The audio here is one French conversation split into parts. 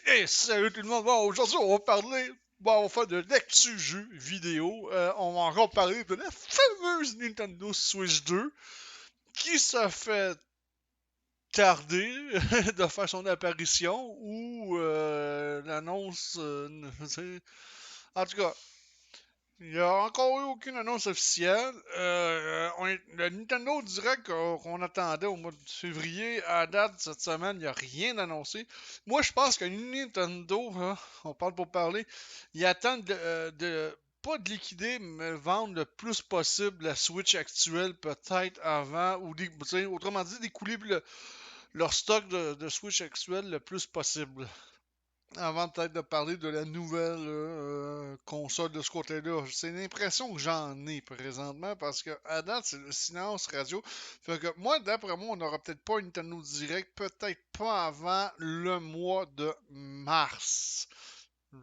Hey, salut tout le monde! Bon, aujourd'hui, on va parler. Bon, on va faire de l'actu-jeu vidéo. On va encore parler de la fameuse Nintendo Switch 2 qui se fait tarder de faire son apparition ou l'annonce. En tout cas, il n'y a encore eu aucune annonce officielle. Le Nintendo Direct qu'on attendait au mois de février, à date cette semaine, il n'y a rien annoncé. Moi, je pense que Nintendo, hein, on parle pour parler, ils attendent pas de liquider, mais vendre le plus possible la Switch actuelle, peut-être avant, ou autrement dit, d'écouler leur stock de Switch actuelle le plus possible. Avant peut-être de parler de la nouvelle console de ce côté-là. C'est l'impression que j'en ai présentement parce que à date, c'est le silence radio. Fait que moi, d'après moi, on n'aura peut-être pas une Nintendo Direct, peut-être pas avant le mois de mars.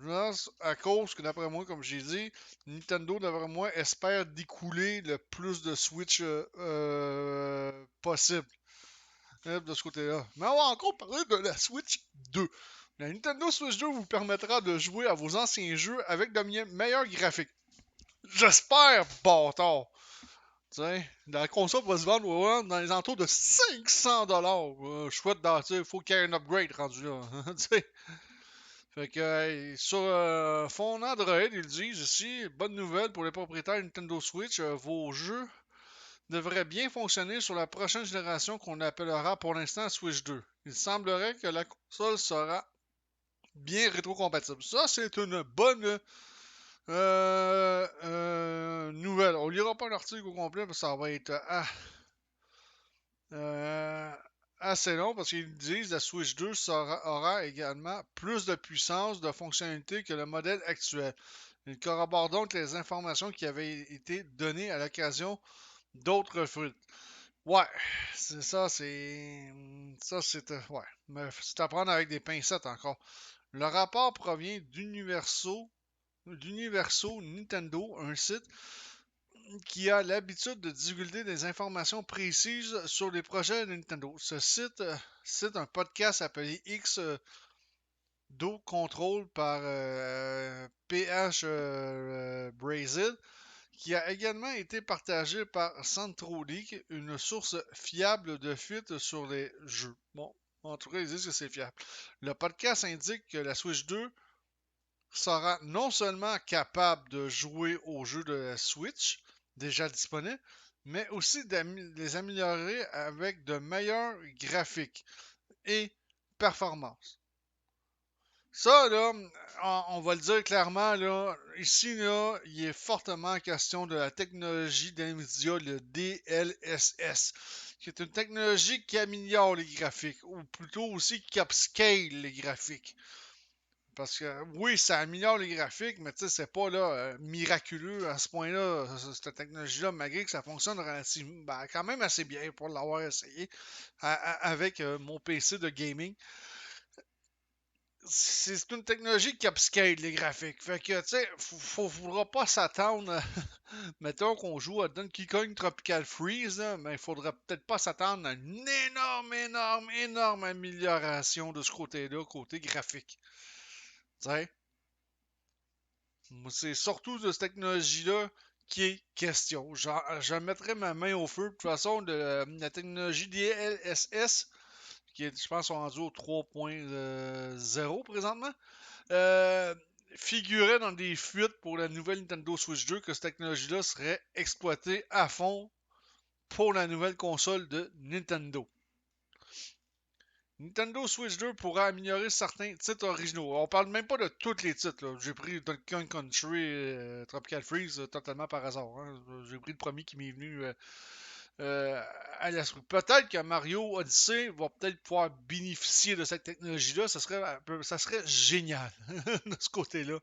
Là, à cause que d'après moi, comme j'ai dit, Nintendo, d'après moi, espère découler le plus de Switch possible de ce côté-là. Mais on va encore parler de la Switch 2. La Nintendo Switch 2 vous permettra de jouer à vos anciens jeux avec de meilleurs graphiques. J'espère, bâtard! T'sais, la console va se vendre ouais, dans les entours de 500$. Chouette, il faut qu'il y ait un upgrade rendu là. T'sais. Fait que sur fond Android, ils disent ici, bonne nouvelle pour les propriétaires Nintendo Switch, vos jeux devrait bien fonctionner sur la prochaine génération qu'on appellera pour l'instant Switch 2. Il semblerait que la console sera bien rétrocompatible. Ça, c'est une bonne nouvelle. On lira pas l'article au complet parce que ça va être euh, assez long parce qu'ils disent que la Switch 2 aura également plus de puissance, de fonctionnalité que le modèle actuel. Ils corroborent donc les informations qui avaient été données à l'occasion d'autres fruits. Ouais, c'est ça, c'est. Ça, c'est. Ouais, mais c'est à prendre avec des pincettes encore. Le rapport provient d'Universo Nintendo, un site qui a l'habitude de divulguer des informations précises sur les projets de Nintendo. Ce site cite un podcast appelé X Do Control par PH Brazil qui a également été partagé par Centrolic, une source fiable de fuite sur les jeux. Bon, en tout cas, ils disent que c'est fiable. Le podcast indique que la Switch 2 sera non seulement capable de jouer aux jeux de la Switch déjà disponibles, mais aussi de les améliorer avec de meilleurs graphiques et performances. Ça, là, on va le dire clairement, là, ici, là, il est fortement question de la technologie d'NVIDIA, le DLSS, qui est une technologie qui améliore les graphiques, ou plutôt aussi qui upscale les graphiques. Parce que oui, ça améliore les graphiques, mais tu sais, c'est pas là miraculeux à ce point-là, cette technologie-là, malgré que ça fonctionne relativement, ben, quand même assez bien pour l'avoir essayé avec mon PC de gaming. C'est une technologie qui upscale les graphiques. Fait que, tu sais, faudra pas s'attendre. Mettons qu'on joue à Donkey Kong Tropical Freeze, là, mais il faudra peut-être pas s'attendre à une énorme amélioration de ce côté-là, côté graphique. Tu sais, c'est surtout de cette technologie-là qui est question. Je mettrai ma main au feu. De toute façon, de la technologie DLSS, qui est, je pense, rendu au 3.0 présentement. euh, Figurait dans des fuites pour la nouvelle Nintendo Switch 2 que cette technologie-là serait exploitée à fond pour la nouvelle console de Nintendo. Nintendo Switch 2 pourra améliorer certains titres originaux. On parle même pas de tous les titres. Là. J'ai pris Donkey Kong Country Tropical Freeze totalement par hasard. Hein. J'ai pris le premier qui m'est venu à l'esprit. Peut-être que Mario Odyssey va peut-être pouvoir bénéficier de cette technologie-là. Ça serait génial de ce côté-là.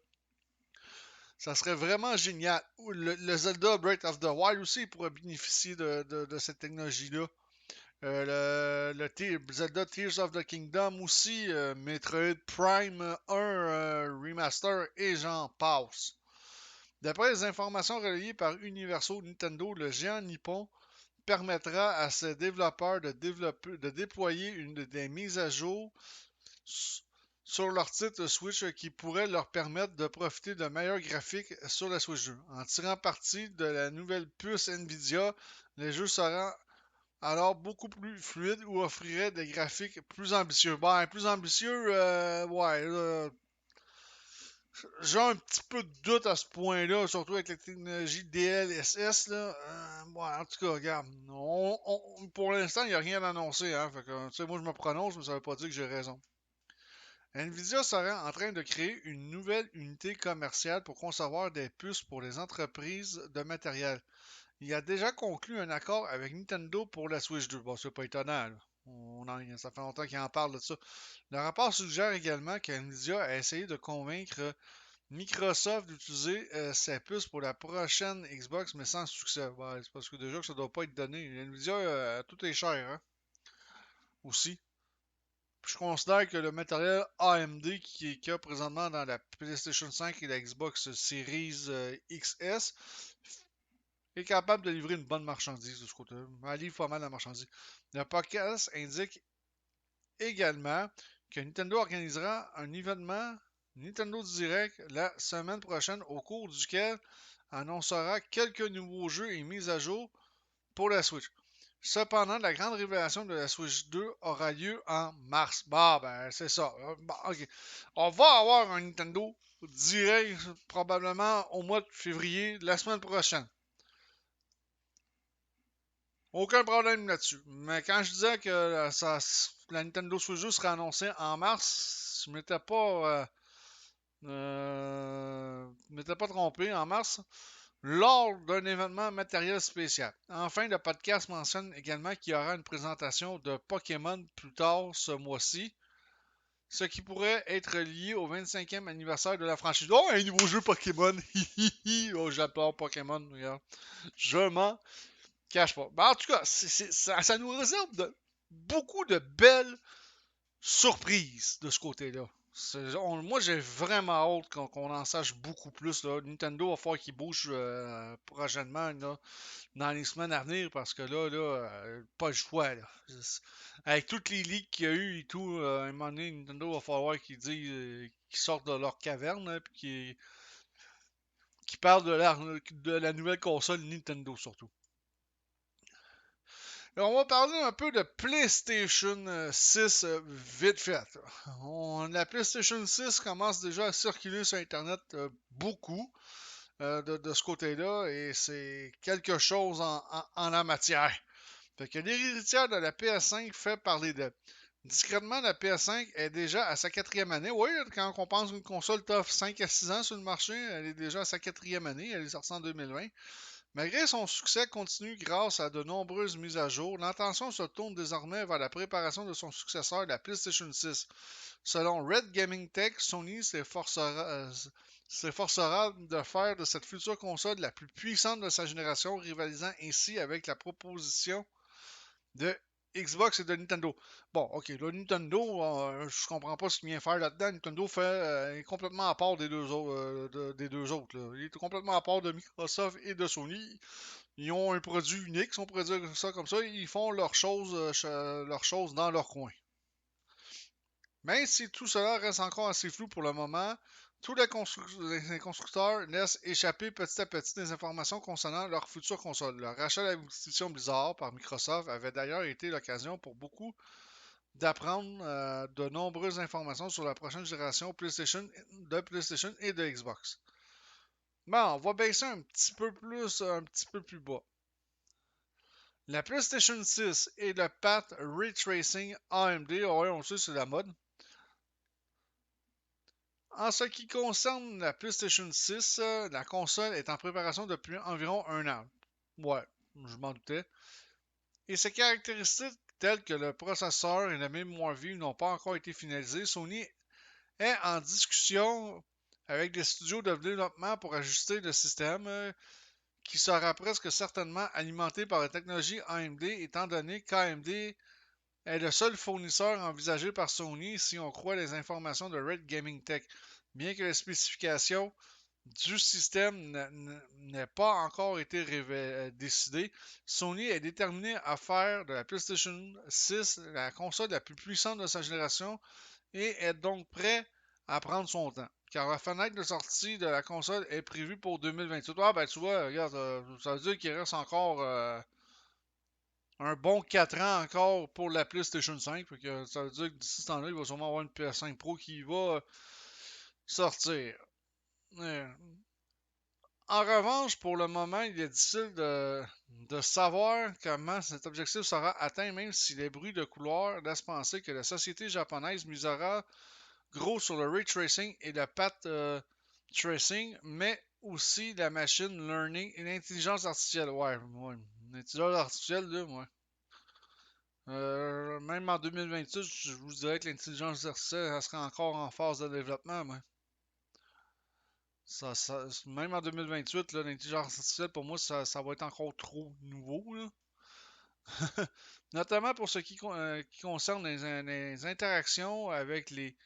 Ça serait vraiment génial. Le Zelda Breath of the Wild aussi pourrait bénéficier de cette technologie-là. Zelda Tears of the Kingdom aussi, Metroid Prime 1 Remaster et j'en passe. D'après les informations relayées par Universal Nintendo, le géant nippon permettra à ses développeurs de déployer des mises à jour sur sur leur titre Switch qui pourrait leur permettre de profiter de meilleurs graphiques sur la Switch 2. En tirant parti de la nouvelle puce Nvidia, les jeux seront alors beaucoup plus fluides ou offriraient des graphiques plus ambitieux. Ben, plus ambitieux, ouais, j'ai un petit peu de doute à ce point-là, surtout avec la technologie DLSS. Là. Ouais, en tout cas, regarde, pour l'instant, il n'y a rien à annoncer. Hein, fait que, moi, je me prononce, mais ça ne veut pas dire que j'ai raison. Nvidia serait en train de créer une nouvelle unité commerciale pour concevoir des puces pour les entreprises de matériel. Il a déjà conclu un accord avec Nintendo pour la Switch 2. Bon, c'est pas étonnant. Ça fait longtemps qu'il en parle de ça. Le rapport suggère également que Nvidia a essayé de convaincre Microsoft d'utiliser sa puce pour la prochaine Xbox, mais sans succès. Ouais, c'est parce que déjà que ça doit pas être donné. Nvidia, tout est cher, hein, aussi. Puis je considère que le matériel AMD qu'il y a présentement dans la PlayStation 5 et la Xbox Series XS est capable de livrer une bonne marchandise de ce côté. Elle livre pas mal de marchandise. Le podcast indique également que Nintendo organisera un événement Nintendo Direct la semaine prochaine au cours duquel annoncera quelques nouveaux jeux et mises à jour pour la Switch. Cependant, la grande révélation de la Switch 2 aura lieu en mars. Bah, ben, c'est ça. Bon, ok. On va avoir un Nintendo Direct probablement au mois de février, la semaine prochaine. Aucun problème là-dessus. Mais quand je disais que la Nintendo Switch 2 serait annoncée en mars, je m'étais pas trompé en mars lors d'un événement matériel spécial. Enfin, le podcast mentionne également qu'il y aura une présentation de Pokémon plus tard ce mois-ci, ce qui pourrait être lié au 25e anniversaire de la franchise. Oh, un nouveau jeu Pokémon! Oh, j'adore Pokémon, regarde. Je m'en cache pas. Ben, en tout cas, ça nous réserve beaucoup de belles surprises de ce côté-là. Moi, j'ai vraiment hâte qu'on en sache beaucoup plus. Là. Nintendo va falloir qu'il bouge prochainement là, dans les semaines à venir parce que pas le choix. Là. Avec toutes les leaks qu'il y a eu et tout, à un moment donné, Nintendo va falloir qu'ils disent qu'ils sortent de leur caverne et qu'ils parlent de la nouvelle console Nintendo surtout. On va parler un peu de PlayStation 6 vite fait. La PlayStation 6 commence déjà à circuler sur Internet beaucoup de ce côté-là et c'est quelque chose en la matière. Fait que l'héritière de la PS5 fait parler d'elle. Discrètement, la PS5 est déjà à sa quatrième année. Oui, quand on pense qu'une console t'offre 5 à 6 ans sur le marché, elle est déjà à sa quatrième année. Elle est sortie en 2020. Malgré son succès continu grâce à de nombreuses mises à jour, l'intention se tourne désormais vers la préparation de son successeur, la PlayStation 6. Selon Red Gaming Tech, Sony s'efforcera de faire de cette future console la plus puissante de sa génération, rivalisant ainsi avec la proposition de Xbox et de Nintendo. Bon, ok, le Nintendo, je comprends pas ce qu'il vient faire là-dedans. Nintendo est complètement à part des deux autres. Là. Il est complètement à part de Microsoft et de Sony. Ils ont un produit unique, si on pourrait dire ça comme ça. Ils font leurs choses dans leur coin. Mais si tout cela reste encore assez flou pour le moment, tous les constructeurs laissent échapper petit à petit des informations concernant leur future console. Le rachat de l'acquisition Blizzard par Microsoft avait d'ailleurs été l'occasion pour beaucoup d'apprendre de nombreuses informations sur la prochaine génération de PlayStation et de Xbox. Bon, on va baisser un petit peu plus bas. La PlayStation 6 et le Path Ray Tracing AMD, ouais, on sait c'est la mode. En ce qui concerne la PlayStation 6, la console est en préparation depuis environ un an. Ouais, je m'en doutais. Et ses caractéristiques telles que le processeur et la mémoire vive n'ont pas encore été finalisées. Sony est en discussion avec des studios de développement pour ajuster le système qui sera presque certainement alimenté par la technologie AMD étant donné qu'AMD est le seul fournisseur envisagé par Sony si on croit les informations de Red Gaming Tech. Bien que les spécifications du système n'aient pas encore été décidées, Sony est déterminé à faire de la PlayStation 6 la console la plus puissante de sa génération et être donc prêt à prendre son temps. Car la fenêtre de sortie de la console est prévue pour 2028. Ah ben tu vois, regarde, ça veut dire qu'il reste encore un bon 4 ans encore pour la PlayStation 5. Fait que ça veut dire que d'ici ce temps-là, il va sûrement avoir une PS5 Pro qui va sortir. Euh, En revanche, pour le moment, il est difficile de savoir comment cet objectif sera atteint, même si les bruits de couloir laissent penser que la société japonaise misera gros sur le ray tracing et le path tracing, mais aussi la machine learning et l'intelligence artificielle. Ouais, l'intelligence artificielle, là, ouais. Même en 2026, je vous dirais que l'intelligence artificielle elle serait encore en phase de développement. Moi. Même en 2028, l'intelligence artificielle, pour moi, ça va être encore trop nouveau. Là. Notamment pour ce qui concerne les interactions avec les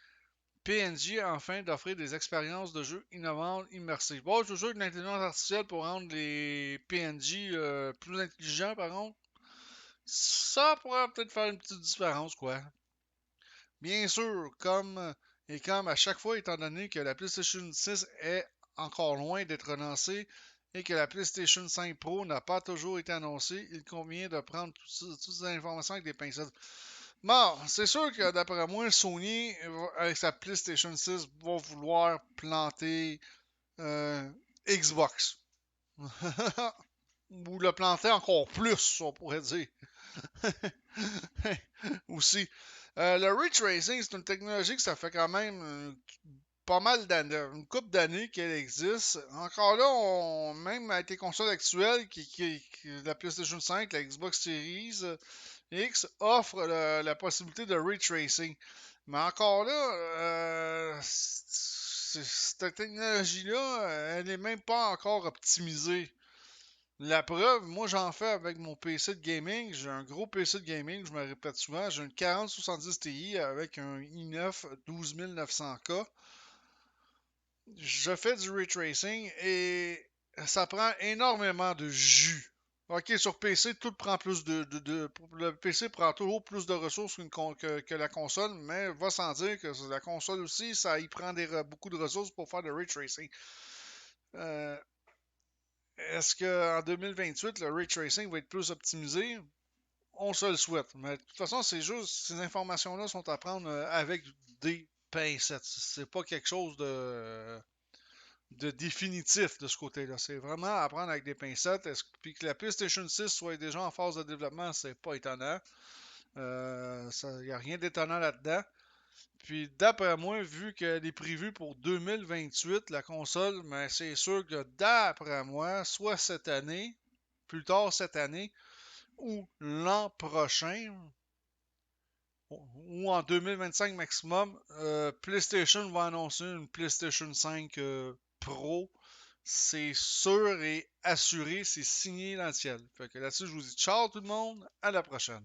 PNJ, afin d'offrir des expériences de jeu innovantes, immersives. Bon, je joue que l'intelligence artificielle pour rendre les PNJ plus intelligents, par contre. Ça pourrait peut-être faire une petite différence, quoi. Bien sûr, comme à chaque fois, étant donné que la PlayStation 6 est encore loin d'être lancée et que la PlayStation 5 Pro n'a pas toujours été annoncée, il convient de prendre toutes ces informations avec des pincettes. Bon, c'est sûr que d'après moi, Sony, avec sa PlayStation 6, va vouloir planter euh, Xbox. Ou le planter encore plus, on pourrait dire. Aussi. Le ray tracing, c'est une technologie que ça fait quand même pas mal d'années, une couple d'années qu'elle existe. Encore là, même avec les consoles actuelles, la PlayStation 5, la Xbox Series X, offre la possibilité de ray tracing. Mais encore là, cette technologie-là, elle n'est même pas encore optimisée. La preuve, moi j'en fais avec mon PC de gaming. J'ai un gros PC de gaming, je me répète souvent. J'ai une 4070 Ti avec un i9 12900K. Je fais du ray tracing et ça prend énormément de jus. Ok, sur PC, tout prend plus le PC prend toujours plus de ressources que la console, mais va sans dire que la console aussi, ça y prend beaucoup de ressources pour faire le ray tracing. Euh, Est-ce qu'en 2028, le ray tracing va être plus optimisé? On se le souhaite. Mais de toute façon, c'est juste, ces informations-là sont à prendre avec des pincettes. C'est pas quelque chose de définitif de ce côté-là. C'est vraiment à prendre avec des pincettes. Puis que la PlayStation 6 soit déjà en phase de développement, c'est pas étonnant. Il n'y a rien d'étonnant là-dedans. Puis d'après moi, vu qu'elle est prévue pour 2028, la console, mais c'est sûr que d'après moi, soit cette année, plus tard cette année, ou l'an prochain, ou en 2025 maximum, PlayStation va annoncer une PlayStation 5 Pro. C'est sûr et assuré, c'est signé dans le ciel. Fait que là-dessus, je vous dis ciao tout le monde, à la prochaine.